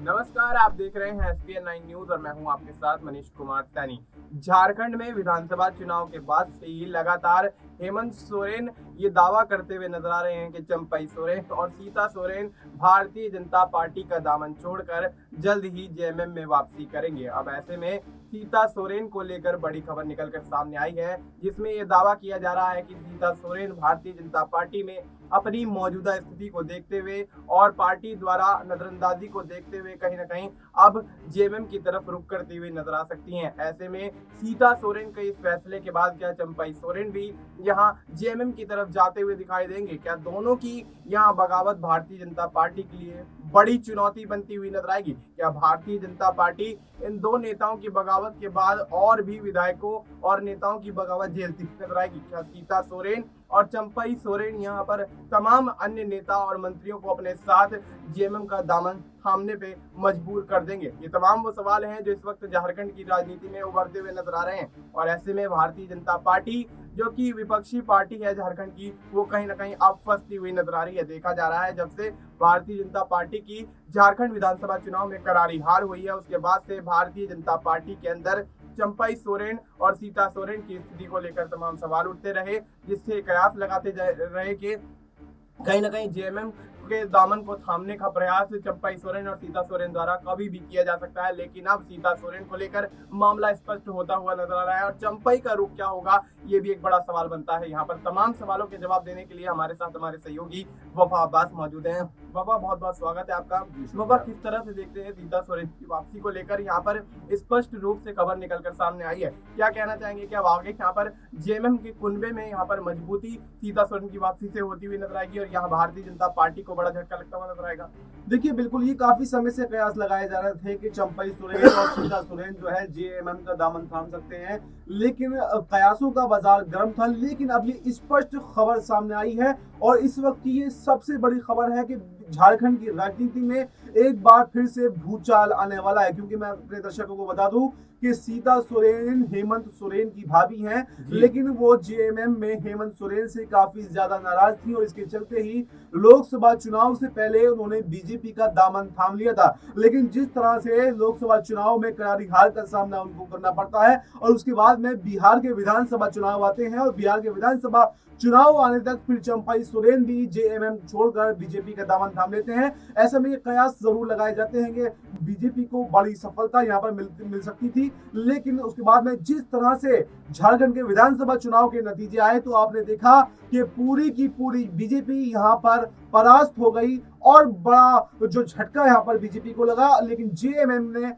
नमस्कार, आप देख रहे हैं SPN 9 न्यूज और मैं हूं आपके साथ मनीष कुमार सैनी। झारखंड में विधानसभा चुनाव के बाद से ही लगातार हेमंत सोरेन ये दावा करते हुए नजर आ रहे हैं कि चंपई सोरेन और सीता सोरेन भारतीय जनता पार्टी का दामन छोड़कर जल्द ही जेएमएम में वापसी करेंगे। अब ऐसे में सीता सोरेन को लेकर बड़ी खबर निकलकर सामने आई है, जिसमें ये दावा किया जा रहा है कि सीता सोरेन भारतीय जनता पार्टी में अपनी मौजूदा स्थिति को देखते हुए और पार्टी द्वारा नजरअंदाजी को देखते हुए कहीं ना कहीं अब जेएमएम की तरफ रुख करती हुई नजर आ सकती हैं। ऐसे में सीता सोरेन के इस फैसले के बाद क्या चंपई सोरेन भी यहां जेएमएम की तरफ जाते हुए दिखाई देंगे? क्या दोनों की यहां बगावत भारतीय जनता पार्टी के लिए बड़ी चुनौती बनती हुई नजर आएगी? क्या भारतीय जनता पार्टी इन दो नेताओं की बगावत के बाद और भी विधायकों और नेताओं की बगावत झेलती हुई नजर आएगी? क्या सीता सोरेन और चंपई सोरेन यहाँ पर तमाम अन्य नेता और मंत्रियों को अपने साथ जेएमएम का दामन थामने पे मजबूर कर देंगे? ये तमाम वो सवाल हैं जो इस वक्त झारखंड की राजनीति में उभरते हुए नजर आ रहे हैं। और ऐसे में भारतीय जनता पार्टी, जो कि विपक्षी पार्टी है झारखंड की, वो कहीं ना कहीं अब फंसती हुई नजर आ रही है। देखा जा रहा है जब से भारतीय जनता पार्टी की झारखंड विधानसभा चुनाव में करारी हार हुई है, उसके बाद से भारतीय जनता पार्टी के अंदर चंपई सोरेन और सीता सोरेन की स्थिति को लेकर तमाम सवाल उठते रहे, जिससे कयास लगाते रहे कि कहीं ना कहीं जेएमएम के दामन को थामने का प्रयास चंपई सोरेन और सीता सोरेन द्वारा कभी भी किया जा सकता है। लेकिन अब सीता सोरेन को लेकर मामला स्पष्ट होता हुआ नजर आ रहा है और चंपई का रुख क्या होगा, ये भी एक बड़ा सवाल बनता है। यहाँ पर तमाम सवालों के जवाब देने के लिए हमारे साथ हमारे सहयोगी वफा अब्बास मौजूद हैं। वफा, बहुत बहुत स्वागत है आपका। वफा, किस तरह से देखते हैं सीता सोरेन की वापसी को लेकर? यहाँ पर स्पष्ट रूप से खबर निकलकर सामने आई है, क्या कहना चाहेंगे? क्या आगे यहाँ पर जेएमएम के कुनबे में यहाँ पर मजबूती सीता सोरेन की वापसी से होती हुई नजर आएगी और यहाँ भारतीय जनता पार्टी को बड़ा झटका लगता हुआ नजर आएगा? देखिए, बिल्कुल ये काफी समय से कयास लगाए जा रहे थे कि चंपई सोरेन और सीता सोरेन जो है जेएमएम का दामन थाम सकते हैं, लेकिन कयासों का बाजार गर्म था। लेकिन अब ये स्पष्ट खबर सामने आई है और इस वक्त की ये सबसे बड़ी खबर है कि झारखंड की राजनीति में एक बार फिर से भूचाल आने वाला है। क्योंकि मैं अपने दर्शकों को बता दूं कि सीता सोरेन हेमंत सोरेन की भाभी हैं, लेकिन वो जेएमएम में हेमंत सोरेन से काफी ज्यादा नाराज थी और इसके चलते ही लोकसभा चुनाव से पहले उन्होंने बीजेपी का दामन थाम लिया था। लेकिन जिस तरह से लोकसभा चुनाव में करारी हार का सामना उनको करना पड़ता है और उसके बाद में बिहार के विधानसभा चुनाव आते हैं और बिहार के विधानसभा चुनाव आने तक फिर चंपई सोरेन भी जेएमएम छोड़कर बीजेपी का दामन थाम लेते हैं। ऐसे में ये कयास जरूर लगाए जाते हैं कि बीजेपी को बड़ी सफलता यहाँ पर मिल सकती थी। लेकिन उसके बाद में जिस तरह से झारखंड के विधानसभा चुनाव के नतीजे आए तो आपने देखा कि पूरी की पूरी बीजेपी यहाँ पर परास्त हो गई और बड़ा जो झटका यहाँ पर बीजेपी को लगा। लेकिन जेएमएम ने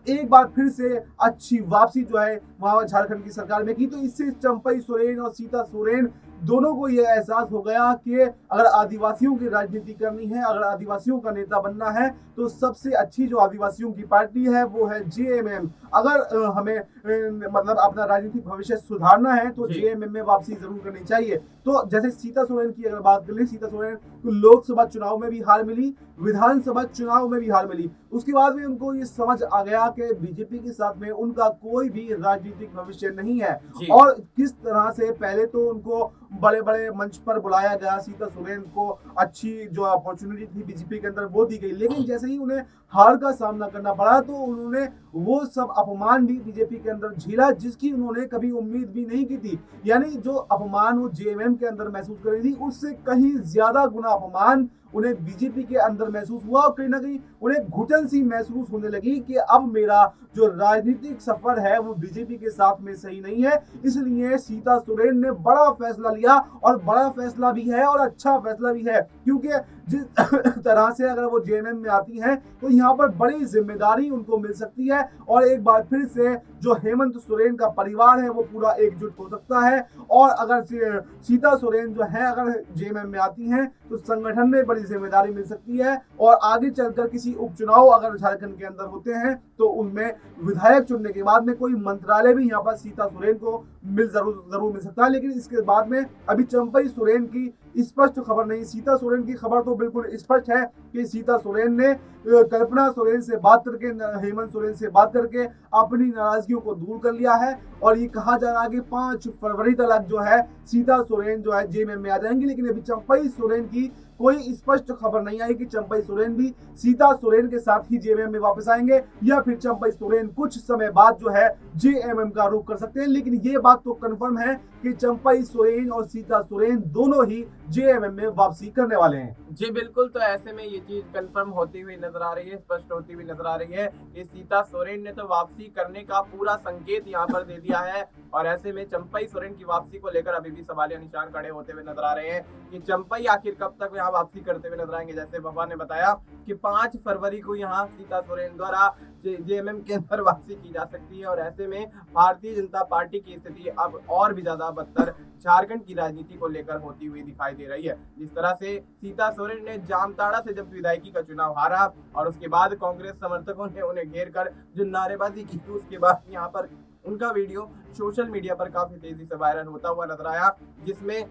एक बार फिर से अच्छी वापसी जो है वहां झारखंड की सरकार में की। तो इससे चंपई सोरेन और सीता सोरेन दोनों को यह एहसास हो गया कि अगर आदिवासियों की राजनीति करनी है, अगर आदिवासियों का नेता बनना है, तो सबसे अच्छी जो आदिवासियों की पार्टी है वो है जेएमएम। अगर हमें मतलब अपना राजनीतिक भविष्य सुधारना है तो जेएमएम में वापसी जरूर करनी चाहिए। तो जैसे सीता सोरेन की अगर बात करें, सीता सोरेन को लोकसभा चुनाव में भी हार मिली, विधानसभा चुनाव में भी हार मिली। उसके बाद में उनको ये समझ आ गया कि बीजेपी के साथ में उनका कोई भी राजनीतिक भविष्य नहीं है और किस तरह से पहले तो उनको बड़े बड़े मंच पर बुलाया गया, सीता सोरेन को अच्छी जो अपॉर्चुनिटी थी बीजेपी के अंदर वो दी गई। लेकिन जैसे ही उन्हें हार का सामना करना पड़ा तो उन्होंने वो सब अपमान भी बीजेपी के अंदर झेला जिसकी उन्होंने कभी उम्मीद भी नहीं की थी। यानी जो अपमान वो जेएमएम के अंदर महसूस कर रही थी, उससे कहीं ज्यादा गुना अपमान उन्हें बीजेपी के अंदर महसूस हुआ और कहीं ना कहीं उन्हें घुटन सी महसूस होने लगी कि अब मेरा जो राजनीतिक सफर है वो बीजेपी के साथ में सही नहीं है। इसलिए सीता सोरेन ने बड़ा फैसला लिया और बड़ा फैसला भी है और अच्छा फैसला भी है, क्योंकि जिस तरह से अगर वो जेएमएम में आती हैं तो यहाँ पर बड़ी जिम्मेदारी उनको मिल सकती है और एक बार फिर से जो हेमंत सोरेन का परिवार है वो पूरा एकजुट हो सकता है। और अगर सीता सोरेन जो है अगर जेएमएम में आती हैं तो संगठन में बड़ी जिम्मेदारी मिल सकती है और आगे चलकर किसी उपचुनाव अगर झारखंड के अंदर होते हैं तो उनमें विधायक चुनने के बाद में कोई मंत्रालय भी यहाँ पर सीता सोरेन को जरूर मिल सकता है। लेकिन इसके बाद में अभी चंपई सोरेन की स्पष्ट खबर नहीं। सीता सोरेन की खबर तो बिल्कुल स्पष्ट है कि सीता सोरेन ने कल्पना सोरेन से बात करके, हेमंत सोरेन से बात करके अपनी नाराजगियों को दूर कर लिया है। और ये कहा जा रहा है कि 5 फरवरी तक जो है सीता सोरेन जो है जेएमएम में आ जाएंगी। लेकिन अभी चंपई सोरेन की कोई स्पष्ट खबर नहीं आई कि चंपई सोरेन भी सीता सोरेन के साथ ही जेएमएम में वापस आएंगे या फिर चंपई सोरेन कुछ समय बाद जो है जेएमएम का रुख कर सकते हैं। लेकिन ये बात तो कंफर्म है कि चंपई सोरेन और सीता सोरेन दोनों ही जेएमएम में वापसी करने वाले हैं। जी बिल्कुल, तो ऐसे में ये चीज कंफर्म होती हुई नजर आ रही है, स्पष्ट होती हुई नजर आ रही है कि सीता सोरेन ने तो वापसी करने का पूरा संकेत यहाँ पर दे दिया है। और ऐसे में चंपई सोरेन की वापसी को लेकर अभी भी सवालिया निशान खड़े होते हुए नजर आ रहे हैं कि चंपई आखिर कब तक यहाँ वापसी करते हुए नजर आएंगे। जैसे बाबा ने बताया कि 5 फरवरी को यहाँ सीता सोरेन द्वारा जेएमएम के अंदर वापसी की जा सकती है। और ऐसे में भारतीय जनता पार्टी की स्थिति अब और भी ज्यादा बदतर झारखंड की राजनीति को लेकर होती हुई दिखाई दे रही है। जिस तरह से सीता सोरेन ने जामताड़ा से जब विधायकी का चुनाव हारा और उसके बाद कांग्रेस समर्थकों ने उन्हें घेर कर जो नारेबाजी की, उसके बाद यहाँ पर उनका वीडियो सोशल मीडिया पर काफी तेजी से वायरल होता हुआ नजर आया, जिसमें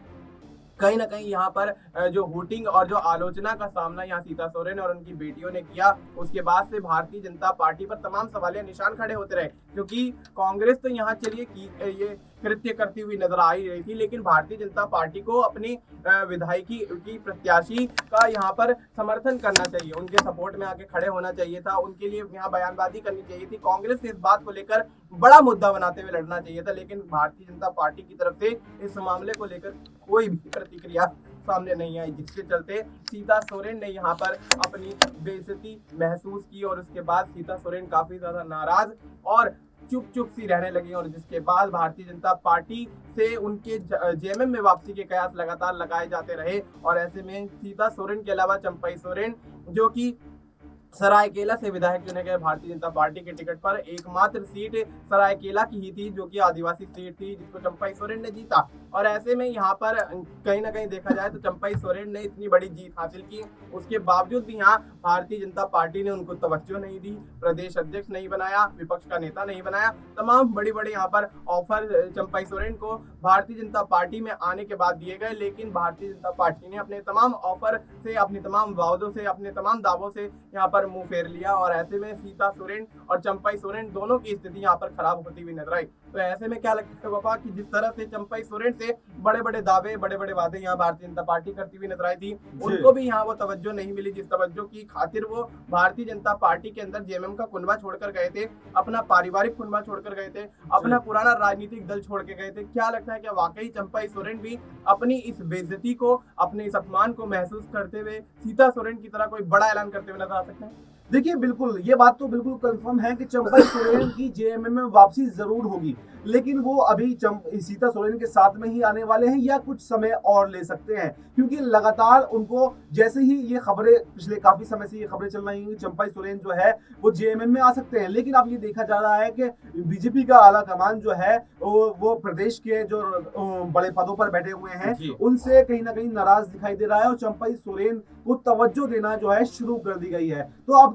कहीं ना कहीं यहाँ पर जो हुटिंग और जो आलोचना का सामना यहाँ सीता सोरेन और उनकी बेटियों ने किया। उसके बाद से भारतीय जनता पार्टी पर तमाम सवालिया निशान खड़े होते रहे, क्योंकि कांग्रेस तो यहाँ चलिए ये कृत्य करती हुई नजर आ ही रही थी, लेकिन भारतीय जनता पार्टी को अपनी विधायकी की प्रत्याशी का यहाँ पर समर्थन करना चाहिए, उनके सपोर्ट में आके खड़े होना चाहिए था, उनके लिए यहाँ बयानबाजी करनी चाहिए थी। कांग्रेस से इस बात को लेकर बड़ा मुद्दा बनाते हुए लड़ना चाहिए था, लेकिन भारतीय जनता पार्टी की तरफ से इस मामले को लेकर कोई भी प्रतिक्रिया सामने नहीं आई, जिसके चलते सीता सोरेन ने यहाँ पर अपनी बेइज्जती महसूस की। और उसके बाद सीता सोरेन काफी ज्यादा नाराज और चुप सी रहने लगी, और जिसके बाद भारतीय जनता पार्टी से उनके जेएमएम में वापसी के कयास लगातार लगाए जाते रहे। और ऐसे में सीता सोरेन के अलावा चंपई सोरेन, जो कि सरायकेला से विधायक चुने गए भारतीय जनता पार्टी के टिकट पर, एकमात्र सीट सरायकेला की ही थी जो कि आदिवासी सीट थी, जिसको चंपई सोरेन ने जीता। और ऐसे में यहाँ पर कहीं ना कहीं देखा जाए तो चंपई सोरेन ने इतनी बड़ी जीत हासिल की, उसके बावजूद भी यहाँ भारतीय जनता पार्टी ने उनको तवज्जो नहीं दी, प्रदेश अध्यक्ष नहीं बनाया, विपक्ष का नेता नहीं बनाया। तमाम बड़ी बड़ी यहाँ पर ऑफर चंपई सोरेन को भारतीय जनता पार्टी में आने के बाद दिए गए, लेकिन भारतीय जनता पार्टी ने अपने तमाम ऑफर से, अपने तमाम वादों से, अपने तमाम दावों से यहाँ पर मुंह फेर लिया। और ऐसे में सीता सोरेन और चंपई सोरेन दोनों की स्थिति यहाँ पर खराब होती हुई नजर आई। तो ऐसे में क्या लगता है बाबा कि जिस तरह से चंपई सोरेन से बड़े बड़े दावे, बड़े बड़े वादे यहाँ भारतीय जनता पार्टी करती हुई नजर आई थी, उनको भी यहाँ वो तवज्जो नहीं मिली जिस तवज्जो की खातिर वो भारतीय जनता पार्टी के अंदर जेएमएम का कुनबा छोड़कर गए थे, अपना पारिवारिक कुनबा छोड़कर गए थे, अपना पुराना राजनीतिक दल छोड़ के गए थे। क्या लगता है कि वाकई चंपई सोरेन भी अपनी इस बेइज्जती को, अपने इस अपमान को महसूस करते हुए सीता सोरेन की तरह कोई बड़ा ऐलान करते हुए नजर आ सकते हैं? देखिए, बिल्कुल ये बात तो बिल्कुल कंफर्म है कि चंपई सोरेन की जेएमएम में वापसी जरूर होगी, लेकिन वो अभी सीता सोरेन के साथ में ही आने वाले हैं या कुछ समय और ले सकते हैं, क्योंकि लगातार उनको जैसे ही ये खबरें, पिछले काफी समय से ये खबरें चल रही हैं कि चंपई सोरेन जो है वो जेएमएम में आ सकते हैं। लेकिन अब ये देखा जा रहा है कि बीजेपी का आला कमान जो है वो प्रदेश के जो बड़े पदों पर बैठे हुए हैं उनसे कहीं ना कहीं नाराज दिखाई दे रहा है, और चंपई सोरेन को तवज्जो देना जो है शुरू कर दी गई है। तो अब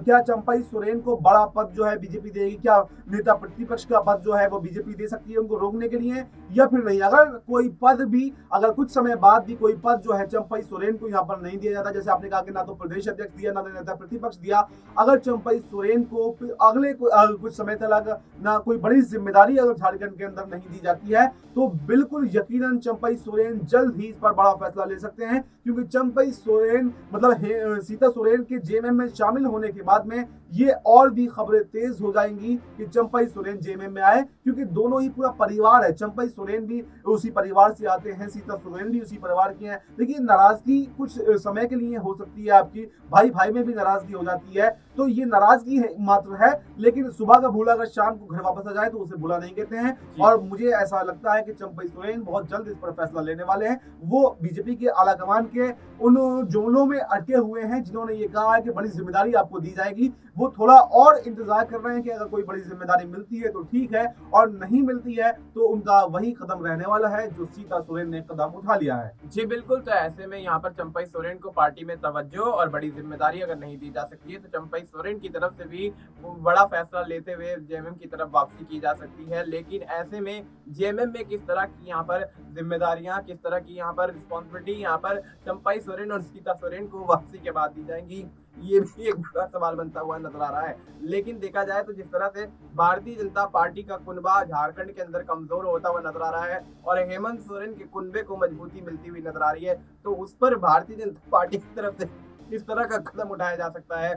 क्या चंपई सोरेन को बड़ा पद जो है बीजेपी देगी? क्या नेता प्रतिपक्ष का पद जो है वो बीजेपी दे सकती है उनको रोकने के लिए, या फिर नहीं? अगर कोई पद भी, अगर कुछ समय बाद भी कोई पद जो है चंपई सोरेन को यहाँ पर नहीं दिया जाता, जैसे आपने कहा कि ना तो प्रदेश अध्यक्ष दिया, ना नेता प्रतिपक्ष दिया, अगर चंपई सोरेन को अगले कुछ समय तक ना कोई बड़ी जिम्मेदारी अगर झारखंड के अंदर नहीं दी जाती है, तो बिल्कुल यकीनन चंपई सोरेन जल्द ही इस पर बड़ा फैसला ले सकते हैं। क्योंकि चंपई सोरेन मतलब सीता सोरेन के जेएमएम में शामिल होने के बाद में ये और भी खबरें तेज हो जाएंगी कि चंपई सोरेन जेएमएम में आए, क्योंकि दोनों ही पूरा परिवार है। चंपई सोरेन भी उसी परिवार से आते हैं, सीता सोरेन भी उसी परिवार की हैं। देखिए, नाराजगी कुछ समय के लिए हो सकती है, आपकी भाई भाई में भी नाराजगी हो जाती है, तो ये नाराजगी है मात्र है, लेकिन सुबह का भूला अगर शाम को घर वापस आ जाए तो उसे भूला नहीं कहते हैं। और मुझे ऐसा लगता है कि चंपई सोरेन बहुत जल्द इस पर फैसला लेने वाले हैं। वो बीजेपी के आला कमान के उन जोनों मामलों में अटके हुए हैं, जिन्होंने ये कहा है कि बड़ी जिम्मेदारी आपको दी जाएगी, वो थोड़ा और इंतजार कर रहे हैं कि अगर कोई बड़ी जिम्मेदारी मिलती है तो ठीक है, और नहीं मिलती है तो उनका वही कदम रहने वाला है जो सीता सोरेन ने कदम उठा लिया है। जी बिल्कुल, तो ऐसे में यहाँ पर चंपई सोरेन को पार्टी में तवज्जो और बड़ी जिम्मेदारी अगर नहीं दी जा सकती है, तो चंपई सोरेन की तरफ से भी बड़ा फैसला लेते हुए जेएमएम की तरफ वापसी की जा सकती है। लेकिन ऐसे में जेएमएम में किस तरह की यहाँ पर जिम्मेदारियां, किस तरह की यहाँ पर रिस्पॉन्सिबिलिटी यहाँ पर चंपई सोरेन और सीता सोरेन को वापसी के बाद दी जाएंगी, ये भी एक बड़ा सवाल बनता हुआ नजर आ रहा है। लेकिन देखा जाए तो जिस तरह से भारतीय जनता पार्टी का कुनबा झारखंड के अंदर कमजोर होता हुआ नजर आ रहा है और हेमंत सोरेन के कुनबे को मजबूती मिलती हुई नजर आ रही है, तो उस पर भारतीय जनता पार्टी की तरफ से किस तरह का कदम उठाया जा सकता है।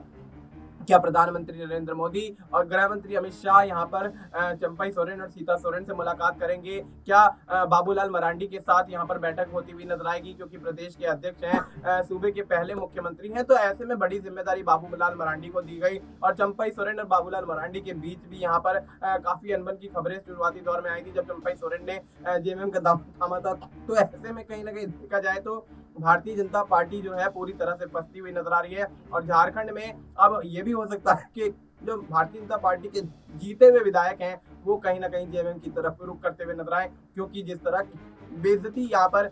क्या प्रधानमंत्री नरेंद्र मोदी और गृह मंत्री अमित शाह यहाँ पर चंपई सोरेन और सीता सोरेन से मुलाकात करेंगे? क्या बाबूलाल मरांडी के साथ यहाँ पर बैठक होती हुई नजर आएगी, क्योंकि प्रदेश के अध्यक्ष हैं, सूबे के पहले मुख्यमंत्री हैं, तो ऐसे में बड़ी जिम्मेदारी बाबूलाल मरांडी को दी गई और चंपई सोरेन और बाबूलाल मरांडी के बीच भी यहाँ पर काफी अनबन की खबरें शुरुआती दौर में आई थी जब चंपई सोरेन ने जेएमएम का दामन थामा था। तो ऐसे में कहीं ना कहीं देखा जाए तो भारतीय जनता पार्टी जो है पूरी तरह से फंसती हुई नजर आ रही है और झारखंड में अब ये भी हो सकता है कि जो भारतीय जनता पार्टी के जीते हुए विधायक हैं वो कहीं ना कहीं जेएमएम की तरफ रुख करते हुए नजर आए, क्योंकि जिस तरह की बेइज्जती यहाँ पर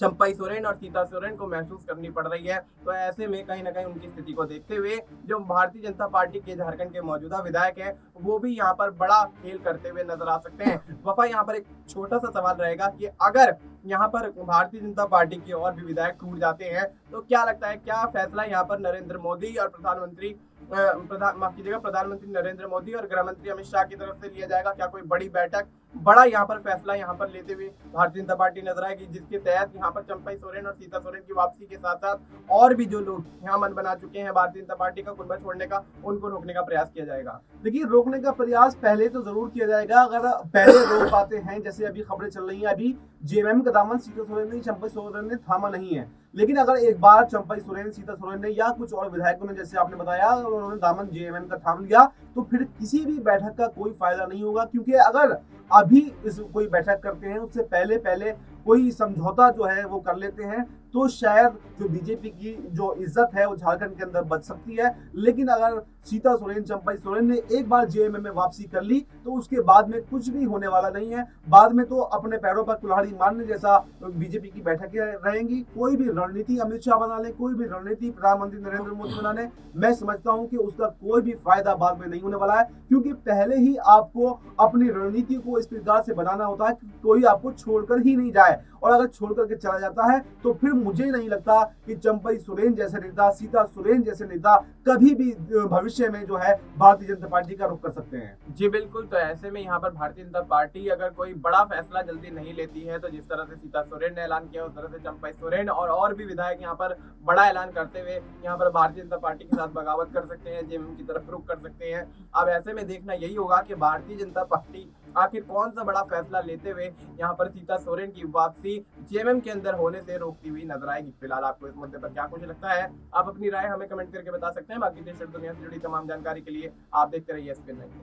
चंपई सोरेन और सीता सोरेन को महसूस करनी पड़ रही है, तो ऐसे में कहीं ना कहीं उनकी स्थिति को देखते हुए जो भारतीय जनता पार्टी के झारखंड के मौजूदा विधायक हैं वो भी यहाँ पर बड़ा खेल करते हुए नजर आ सकते हैं। वफा, यहाँ पर एक छोटा सा सवाल रहेगा कि अगर यहाँ पर भारतीय जनता पार्टी के और भी विधायक टूट जाते हैं तो क्या लगता है, क्या फैसला यहाँ पर नरेंद्र मोदी और प्रधानमंत्री नरेंद्र मोदी और गृह मंत्री अमित शाह की तरफ से लिया जाएगा? क्या कोई बड़ी बैठक, बड़ा यहाँ पर फैसला यहाँ पर लेते हुए भारतीय जनता पार्टी नजर आएगी, जिसके तहत यहाँ पर चंपई सोरेन और सीता सोरेन की वापसी के साथ साथ और भी जो लोग यहाँ मन बना चुके हैं भारतीय जनता पार्टी का कुनबा छोड़ने का, उनको रोकने का प्रयास किया जाएगा? देखिए, रोकने का प्रयास पहले तो जरूर किया जाएगा, अगर पहले रोक पाते हैं, जैसे अभी खबरें चल रही हैं, अभी जेएमएम का दामन सीता सोरेन ने, चंपई सोरेन ने थामा नहीं है, लेकिन अगर एक बार चंपई सोरेन, सीता सोरेन ने या कुछ और विधायकों ने, जैसे आपने बताया, उन्होंने दामन जेएमएम का थाम लिया, तो फिर किसी भी बैठक का कोई फायदा नहीं होगा। क्योंकि अगर अभी इस कोई बैठक करते हैं उससे पहले कोई समझौता जो है वो कर लेते हैं, तो शायद जो बीजेपी की जो इज्जत है वो झारखंड के अंदर बच सकती है। लेकिन अगर सीता सोरेन, चंपई सोरेन ने एक बार जेएमएम में वापसी कर ली तो उसके बाद में कुछ भी होने वाला नहीं है। बाद में तो अपने पैरों पर कुल्हाड़ी मारने जैसा बीजेपी की बैठकें रहेंगी। कोई भी रणनीति अमित शाह बना ले, कोई भी रणनीति प्रधानमंत्री नरेंद्र मोदी बना ले, मैं समझता हूं कि उसका कोई भी फायदा बाद में नहीं होने वाला है, क्योंकि पहले ही आपको अपनी रणनीति को इस प्रकार से बनाना होता है कि कोई आपको छोड़कर ही नहीं जाए, और अगर छोड़ करके चला जाता है तो फिर मुझे नहीं लगता कि चंपई सोरेन जैसे नेता, सीता सोरेन जैसे नेता कभी भी भविष्य में जो है भारतीय जनता पार्टी का रुख कर सकते हैं। जी बिल्कुल, तो ऐसे में यहाँ पर भारतीय जनता पार्टी अगर कोई बड़ा फैसला जल्दी नहीं लेती है तो जिस तरह से सीता सोरेन ने ऐलान किया उस तरह से चंपई सोरेन और भी विधायक यहाँ पर बड़ा ऐलान करते हुए यहाँ पर भारतीय जनता पार्टी के साथ बगावत कर सकते हैं, जेएमएम की तरफ रुख कर सकते हैं। अब ऐसे में देखना यही होगा कि भारतीय जनता पार्टी आखिर कौन सा बड़ा फैसला लेते हुए यहाँ पर सीता सोरेन की वापसी जेएमएम के अंदर होने से रोकती हुई नजर आएगी। फिलहाल आपको इस मुद्दे पर क्या कुछ लगता है, आप अपनी राय हमें कमेंट करके बता सकते हैं। बाकी देश और दुनिया से जुड़ी तमाम जानकारी के लिए आप देखते रहिए एसपीएन 9।